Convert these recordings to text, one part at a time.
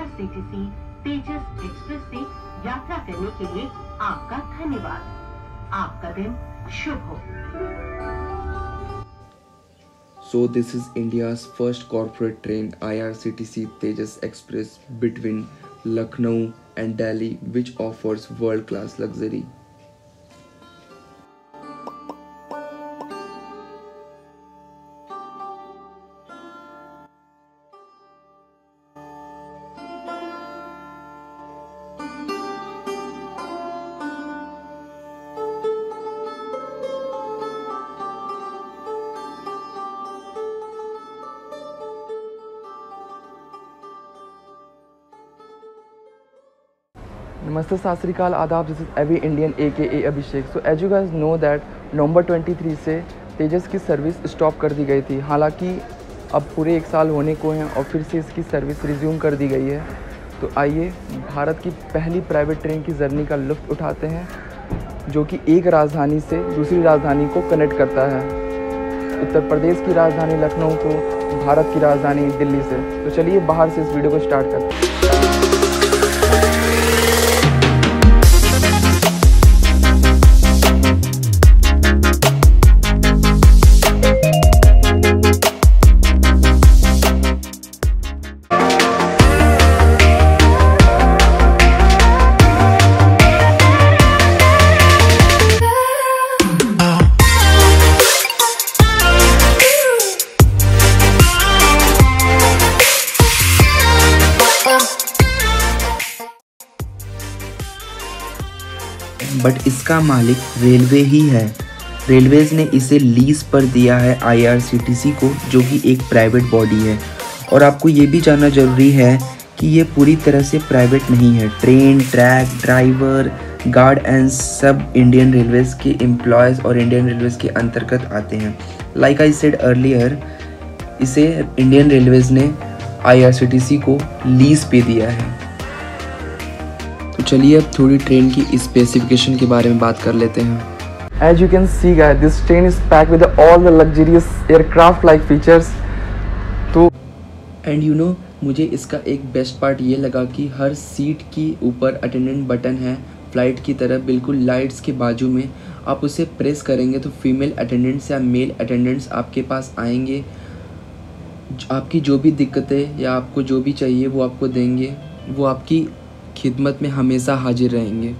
IRCTC तेजस express से यात्रा करने के लिए आपका धन्यवाद। आपका दिन शुभ हो। So this is India's first corporate train, IRCTC Tejas Express between Lucknow and Delhi, which offers world-class luxury. Namaste, Sat Sri Akal, Adab. This is every Indian aka Abhishek. So as you guys know that नवंबर 23 से तेजस की service stop कर दी गई थी। हालांकि अब पूरे 1 साल होने को हैं और फिर से इसकी सर्विस रिज्यूम कर दी गई है। तो आइए भारत की पहली प्राइवेट ट्रेन की जर्नी का लुत्फ़ उठाते हैं, जो कि एक राजधानी से दूसरी राजधानी को कनेक्ट करता है। उत्तर प्रदेश की राजधानी लखनऊ को भारत की राजधानी दिल्ली से। तो चलिए बाहर से इस वीडियो को स्टार्ट करते हैं। बट इसका मालिक रेलवे ही है। रेलवेज ने इसे लीज पर दिया है IRCTC को, जो कि एक प्राइवेट बॉडी है। और आपको ये भी जानना ज़रूरी है कि ये पूरी तरह से प्राइवेट नहीं है। Train, track, driver, guard and सब इंडियन रेलवेज़ के एम्प्लॉयज़ और इंडियन रेलवेज़ के अंतर्गत आते हैं। लाइक आई सेड अर्लियर, इसे इंडियन रेलवेज़ ने IRCTC को लीज पे दिया है। तो चलिए अब थोड़ी ट्रेन की स्पेसिफिकेशन के बारे में बात कर लेते हैं। As you can see guys, this train is packed with all the luxurious aircraft like features. तो एंड यू नो, मुझे इसका एक बेस्ट पार्ट ये लगा कि हर सीट की ऊपर अटेंडेंट बटन है, फ्लाइट की तरह बिल्कुल लाइट्स के बाजू में। आप उसे प्रेस करेंगे तो फीमेल अटेंडेंट्स या मेल अटेंडेंट्स आपके पास आएंगे। आपकी जो भी दिक्कतें या आपको जो भी चाहिए वो आपको देंगे। वो आपकी खिदमत में हमेशा हाजिर रहेंगे।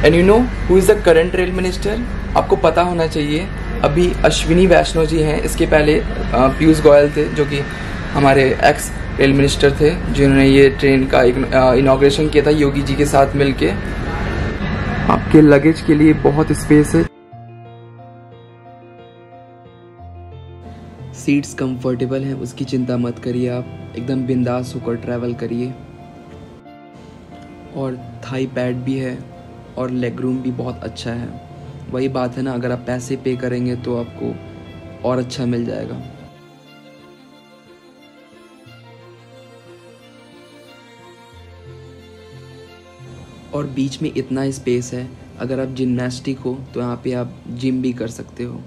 And you know who is the current rail minister? आपको पता होना चाहिए। अभी अश्विनी वैष्णव जी हैं। इसके पहले पीयूष गोयल थे, जो कि हमारे एक्स रेल मिनिस्टर थे, जिन्होंने ये ट्रेन का इनॉग्रेशन किया था योगी जी के साथ मिलके। आपके लगेज के लिए बहुत स्पेस है। सीट्स कंफर्टेबल हैं, उसकी चिंता मत करिए। आप एकदम बिंदास होकर ट्रैवल करिए। और थाई पैड भी है और लेग रूम भी बहुत अच्छा है। वही बात है ना, अगर आप पैसे पे करेंगे तो आपको और अच्छा मिल जाएगा। और बीच में इतना स्पेस है, अगर आप जिम्नास्टिक हो तो यहाँ पे आप जिम भी कर सकते हो।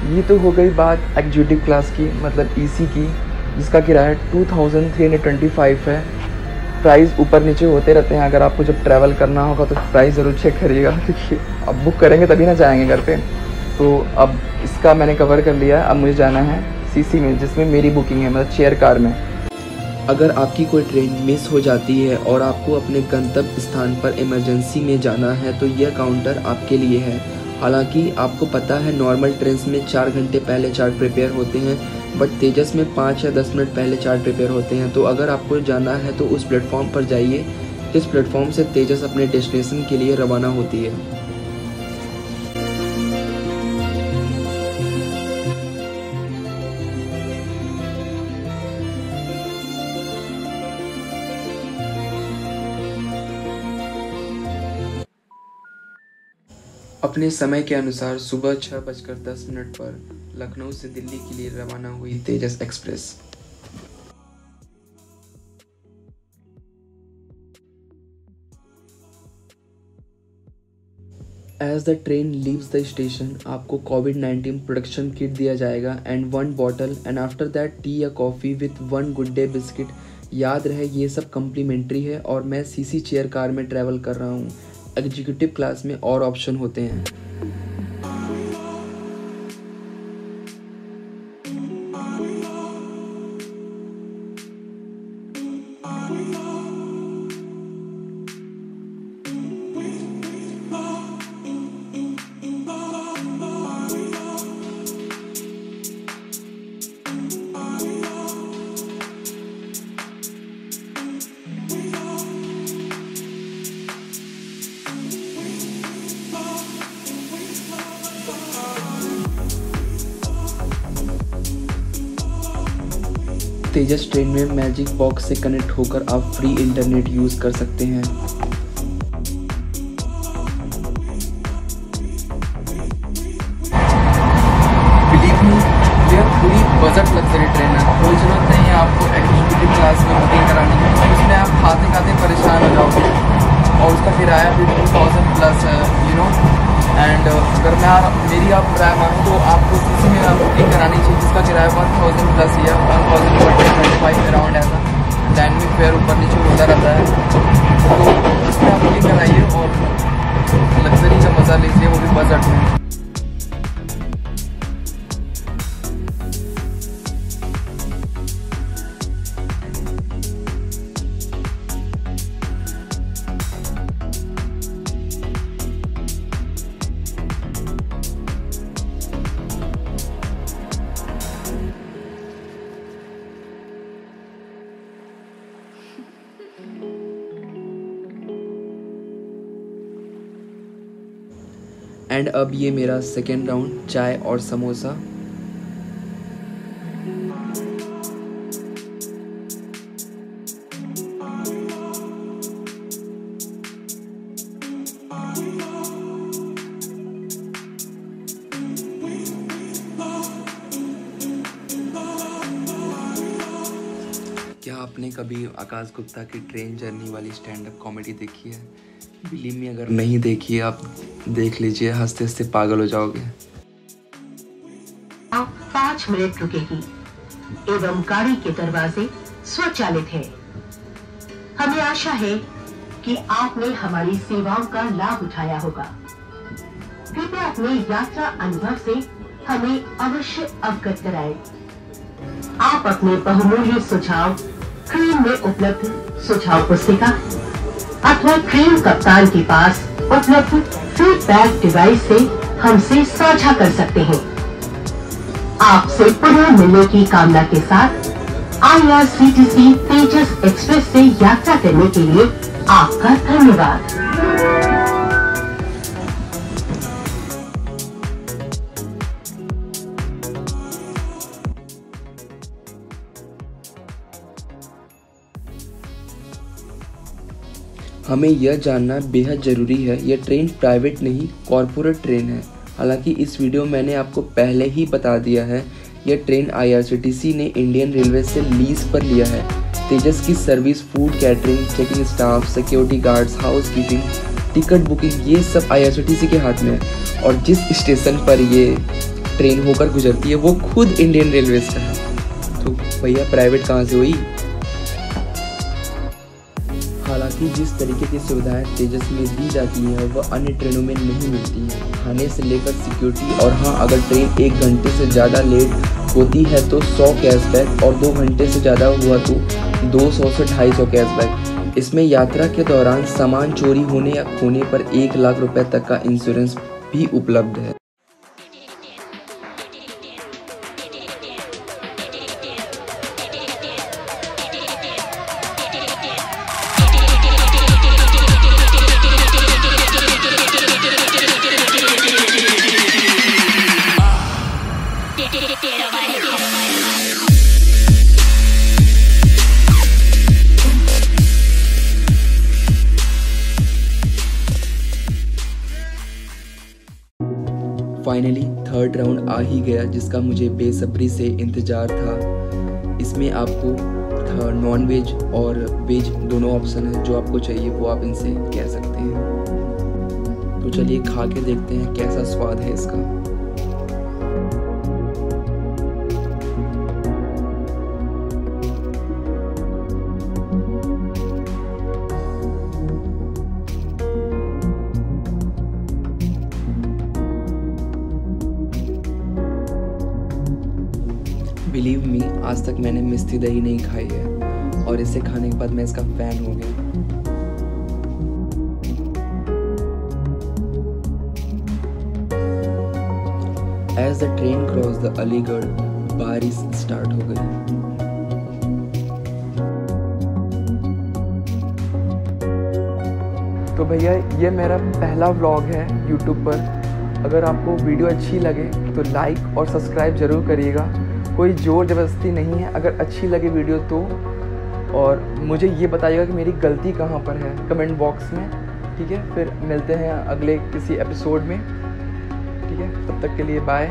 ये तो हो गई बात एग्जीक्यूटिव क्लास की, मतलब EC की, जिसका किराया 2325 है। प्राइस ऊपर नीचे होते रहते हैं। अगर आपको जब ट्रैवल करना होगा तो प्राइस ज़रूर चेक करिएगा, क्योंकि अब बुक करेंगे तभी ना जाएंगे घर पे। तो अब इसका मैंने कवर कर लिया। अब मुझे जाना है CC में, जिसमें मेरी बुकिंग है, मतलब चेयर कार में। अगर आपकी कोई ट्रेन मिस हो जाती है और आपको अपने गंतव्य स्थान पर इमरजेंसी में जाना है तो यह काउंटर आपके लिए है। हालांकि आपको पता है नॉर्मल ट्रेन में 4 घंटे पहले चार्ट प्रिपेयर होते हैं, बट तेजस में 5 या 10 मिनट पहले चार्ट प्रिपेयर होते हैं। तो अगर आपको जाना है तो उस प्लेटफॉर्म पर जाइए जिस प्लेटफॉर्म से तेजस अपने डेस्टिनेशन के लिए रवाना होती है। अपने समय के अनुसार सुबह 6:10 पर लखनऊ से दिल्ली के लिए रवाना हुई Tejas express. As the train leaves the station आपको कोविड-19 प्रोटेक्शन किट दिया जाएगा and 1 bottle and after that tea या coffee with 1 Good Day biscuit. याद रहे ये सब कम्प्लीमेंट्री है और मैं सीसी चेयर कार में ट्रैवल कर रहा हूँ। एग्जीक्यूटिव क्लास में और ऑप्शन होते हैं। तेजस ट्रेन में मैजिक बॉक्स से कनेक्ट होकर आप फ्री इंटरनेट यूज़ कर सकते हैं। बिलीव मी, ये पूरी बजट लग्जरी ट्रेन है। कोई जरूरत नहीं है आपको एग्जीक्यूटिव क्लास में बुकिंग कराने की, उसमें आप खाते खाते परेशान हो जाओगे। और उसका किराया भी 2000 प्लस है, यू नो। एंड अगर मेरी आप राय मानो तो आपको किसी में आप बुकिंग करानी चाहिए जिसका किराया 1000 प्लस या 1025 अराउंड ऐसा। डायनेमिक फेयर ऊपर नीचे होता रहता है, तो इसमें आप बुकिंग कराइए और लग्जरी का मज़ा लीजिए, वो भी बजट में। एंड अब ये मेरा सेकेंड राउंड चाय और समोसा। क्या आपने कभी आकाश गुप्ता की ट्रेन जर्नी वाली स्टैंड अप कॉमेडी देखी है? बिलीव मी, अगर नहीं देखी आप देख लीजिए, हंसते हंसते पागल हो जाओगे। आप 5 मिनट रुकेगी एवं गाड़ी के दरवाजे स्वचालित है। हमें आशा है कि आपने हमारी सेवाओं का लाभ उठाया होगा। कृपया अपने यात्रा अनुभव से हमें अवश्य अवगत कराएं। आप अपने बहुमूल्य सुझाव ट्रेन में उपलब्ध सुझाव पुस्तिका अथवा ट्रेन कप्तान के पास उपलब्ध फीडबैक डिवाइस से हमसे साझा कर सकते हैं। आपसे पुनः मिलने की कामना के साथ IRCTC तेजस एक्सप्रेस से यात्रा करने के लिए आपका धन्यवाद। हमें यह जानना बेहद ज़रूरी है, यह ट्रेन प्राइवेट नहीं कॉरपोरेट ट्रेन है। हालांकि इस वीडियो मैंने आपको पहले ही बता दिया है, यह ट्रेन IRCTC ने इंडियन रेलवे से लीज पर लिया है। तेजस की service food catering, checking staff, security guards, house keeping, ticket booking ये सब IRCTC के हाथ में है। और जिस स्टेशन पर ये ट्रेन होकर गुजरती है वो खुद इंडियन रेलवे का है, तो भैया प्राइवेट कहाँ से हुई। हालांकि जिस तरीके की सुविधाएं तेजस में दी जाती हैं वह अन्य ट्रेनों में नहीं मिलती हैं, खाने से लेकर सिक्योरिटी। और हाँ, अगर ट्रेन 1 घंटे से ज़्यादा लेट होती है तो 100 कैशबैक और 2 घंटे से ज़्यादा हुआ तो 200 से 250 कैशबैक। इसमें यात्रा के दौरान सामान चोरी होने या खोने पर 1 लाख रुपए तक का इंश्योरेंस भी उपलब्ध है। फाइनली थर्ड राउंड आ ही गया, जिसका मुझे बेसब्री से इंतज़ार था। इसमें आपको नॉन वेज और वेज दोनों ऑप्शन है, जो आपको चाहिए वो आप इनसे कह सकते हैं। तो चलिए खा के देखते हैं कैसा स्वाद है इसका। बिलीव मी, आज तक मैंने मिष्टी दही नहीं खाई है और इसे खाने के बाद मैं इसका फैन हो गया। As the train crossed the Aligarh, बारिश स्टार्ट हो गई। तो भैया ये मेरा पहला व्लॉग है YouTube पर। अगर आपको वीडियो अच्छी लगे तो लाइक और सब्सक्राइब ज़रूर करिएगा। कोई ज़ोर ज़बरदस्ती नहीं है, अगर अच्छी लगे वीडियो तो। और मुझे ये बताइएगा कि मेरी गलती कहाँ पर है कमेंट बॉक्स में, ठीक है। फिर मिलते हैं अगले किसी एपिसोड में, ठीक है। तब तक के लिए बाय।